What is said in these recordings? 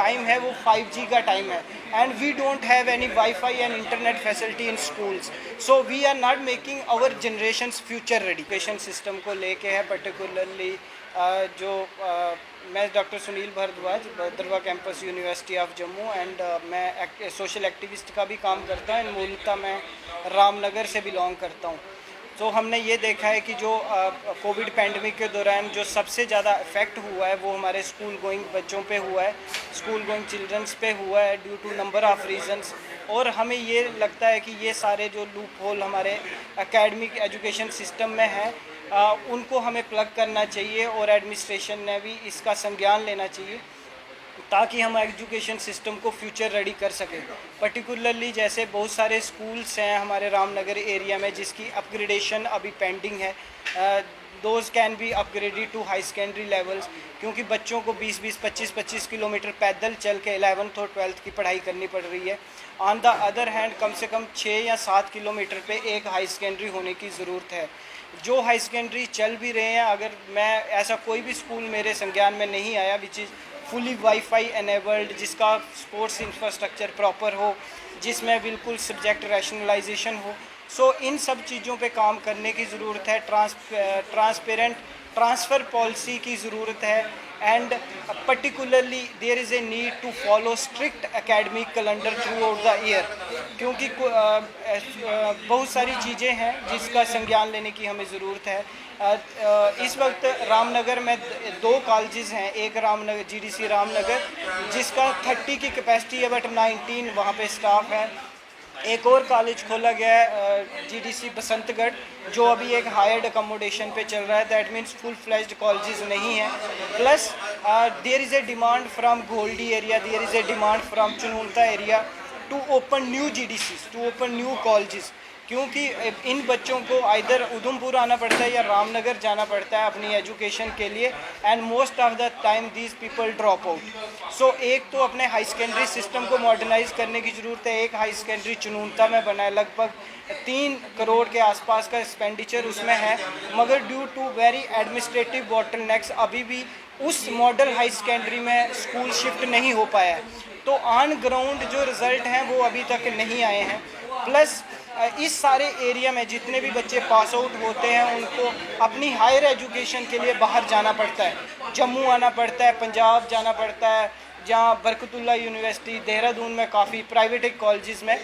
Time है वो 5G का टाइम है, and we don't have any wifi and internet facility in schools, so we are not making our generations future ready. Education system को लेके है particularly जो मैं doctor Sunil Bhardwaj, Bhaderwah campus university of Jammu, and मैं सोशल एक्टिविस्ट का भी काम करता हूँ। मूलतः मैं रामनगर से बिलोंग करता हूँ। तो हमने ये देखा है कि जो कोविड पैंडमिक के दौरान जो सबसे ज़्यादा इफ़ेक्ट हुआ है वो हमारे स्कूल गोइंग बच्चों पे हुआ है, स्कूल गोइंग चिल्ड्रंस पे हुआ है due to number of reasons. और हमें ये लगता है कि ये सारे जो लूप होल हमारे एकेडमिक एजुकेशन सिस्टम में है उनको हमें प्लग करना चाहिए, और एडमिनिस्ट्रेशन ने भी इसका संज्ञान लेना चाहिए ताकि हम एजुकेशन सिस्टम को फ्यूचर रेडी कर सकें। पर्टिकुलरली जैसे बहुत सारे स्कूल्स हैं हमारे रामनगर एरिया में जिसकी अपग्रेडेशन अभी पेंडिंग है, those can be upgraded to high secondary levels, क्योंकि बच्चों को 20-20, 25-25 किलोमीटर पैदल चल के 11th और 12th की पढ़ाई करनी पड़ रही है। ऑन द अदर हैंड कम से कम 6 या 7 किलोमीटर पे एक हाई सेकेंडरी होने की ज़रूरत है। जो हाई सेकेंडरी चल भी रहे हैं, अगर मैं ऐसा कोई भी स्कूल मेरे संज्ञान में नहीं आया which is fully wifi enabled, जिसका स्पोर्ट्स इंफ्रास्ट्रक्चर प्रॉपर हो, जिसमें बिल्कुल सब्जेक्ट रैशनलाइजेशन हो, सो इन सब चीज़ों पे काम करने की ज़रूरत है। ट्रांसपेरेंट ट्रांसफ़र पॉलिसी की ज़रूरत है, and particularly there is a need to follow strict academic calendar throughout the year, क्योंकि बहुत सारी चीज़ें हैं जिसका संज्ञान लेने की हमें ज़रूरत है। इस वक्त रामनगर में 2 कॉलेजेस हैं, एक रामनगर GDC रामनगर जिसका 30 की कैपेसिटी है बट 19 वहाँ पे स्टाफ है। एक और कॉलेज खोला गया है GDC बसंतगढ़ जो अभी एक हायर्ड अकोमोडेशन पे चल रहा है, that means full fledged colleges नहीं है। Plus there is a demand from गोल्डी area, there is a demand from चुनूनता area to open new GDCs, to open new colleges, क्योंकि इन बच्चों को इधर उधमपुर आना पड़ता है या रामनगर जाना पड़ता है अपनी एजुकेशन के लिए, and most of the time these people drop out. So एक तो अपने हाई सेकेंडरी सिस्टम को मॉडर्नाइज करने की ज़रूरत है। एक हाई सेकेंडरी चुनूनता में बना है, लगभग 3 करोड़ के आसपास का एक्सपेंडिचर उसमें है, मगर due to very administrative bottlenecks अभी भी उस मॉडल हाई सेकेंडरी में स्कूल शिफ्ट नहीं हो पाया है। तो ऑन ग्राउंड जो रिज़ल्ट हैं वो अभी तक नहीं आए हैं। प्लस इस सारे एरिया में जितने भी बच्चे पास आउट होते हैं उनको अपनी हायर एजुकेशन के लिए बाहर जाना पड़ता है, जम्मू आना पड़ता है, पंजाब जाना पड़ता है, जहाँ बरकतुल्ला यूनिवर्सिटी, देहरादून में काफ़ी प्राइवेट कॉलेजेस में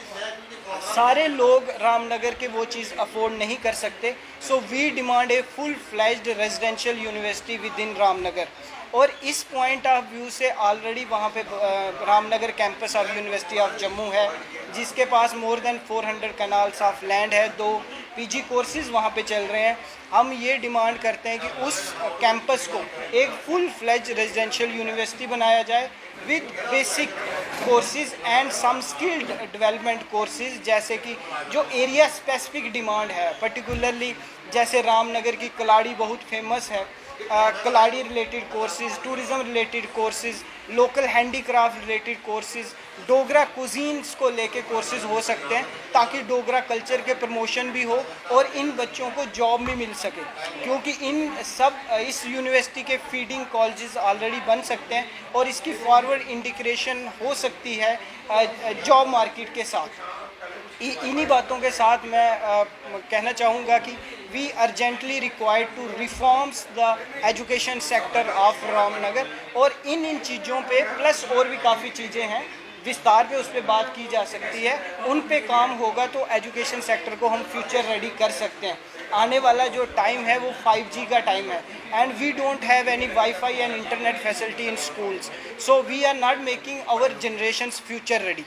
सारे लोग रामनगर के वो चीज़ अफोर्ड नहीं कर सकते। So we demand a full fledged residential university within Ramnagar. और इस पॉइंट ऑफ व्यू से ऑलरेडी वहाँ पे Ramnagar campus of university of Jammu है जिसके पास more than 400 canals of land है, 2 PG कोर्सेज़ वहाँ पे चल रहे हैं। हम ये डिमांड करते हैं कि उस कैंपस को एक फुल फ्लेज रेजिडेंशियल यूनिवर्सिटी बनाया जाए with basic courses and some skilled development courses, जैसे कि जो एरिया स्पेसिफिक डिमांड है। पर्टिकुलरली जैसे रामनगर की कलाड़ी बहुत फेमस है, kalari related courses, tourism related courses, local handicraft related courses, Dogra cuisines को लेके कोर्सेज हो सकते हैं ताकि डोगरा कल्चर के प्रमोशन भी हो और इन बच्चों को जॉब भी मिल सके, क्योंकि इस यूनिवर्सिटी के फीडिंग कॉलेजेस ऑलरेडी बन सकते हैं और इसकी फॉरवर्ड इंटीग्रेशन हो सकती है जॉब मार्केट के साथ। इन्हीं बातों के साथ मैं कहना चाहूँगा कि we urgently required to reforms the education sector of Ramnagar, और इन चीज़ों पे प्लस और भी काफ़ी चीज़ें हैं विस्तार पे उस पर बात की जा सकती है। उन पे काम होगा तो एजुकेशन सेक्टर को हम फ्यूचर रेडी कर सकते हैं। आने वाला जो टाइम है वो 5G का टाइम है, and we don't have any wifi and internet facility in schools, so we are not making our generations future ready.